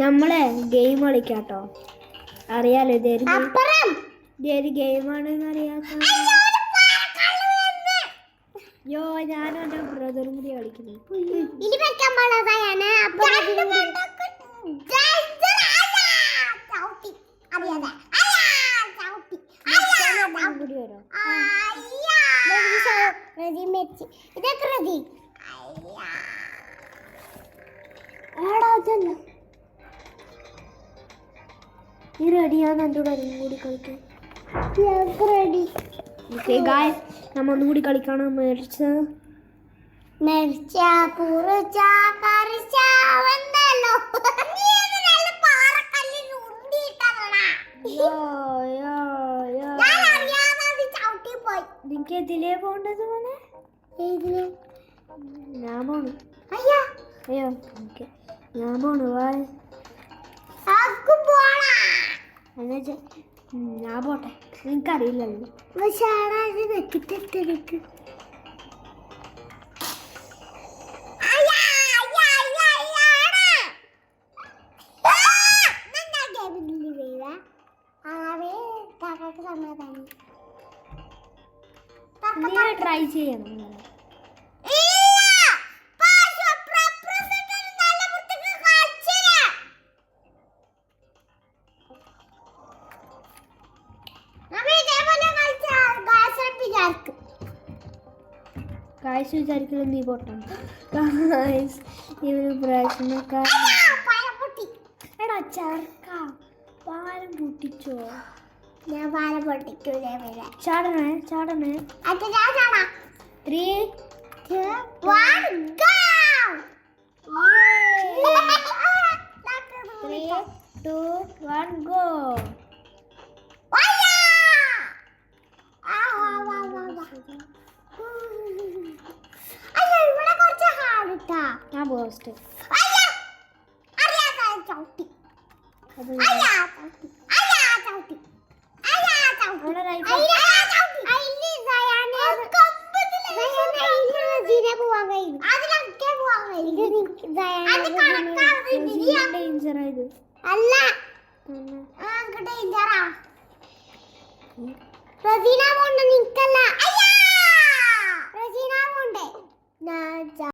നമ്മളെ ഗെയിം കളിക്കാട്ടോ. അറിയാലോ ഇതേത് ഗെയിമാണെന്ന് അറിയാത്ത. യോ ഞാനും എൻ്റെ ബ്രദറും കൂടി കളിക്കുന്നത്. നീ റെഡിയാന്ന് എന്നോട് കൂടി കളിക്കാൻ. ഓക്കെ ഗായ്സ്, നമ്മ ഒന്നുകൂടി കളിക്കാണ്. എനിക്ക് ഇതിലേ പോണ്ടത് പോലെ ഞാൻ പോണു. അയ്യോ ഓക്കെ ഞാൻ പോണു. ഞാൻ പോട്ടെ, നിനക്കറിയില്ലല്ലോ. ട്രൈ ചെയ്യണം. കാഴ്ച വിചാരിക്കണം നീ പൊട്ടണം. ഇവര് പ്രശ്നക്കാരൻ. എടാ ചെറുക്ക, പാലം പൊട്ടിച്ചോ? ഞാൻ പാലം പൊട്ടിക്കൂലേ. ചാടണേ 3, 2, 1 go. 3, 2, 1 go. ഞാൻ പോസ്റ്റ് അല്ല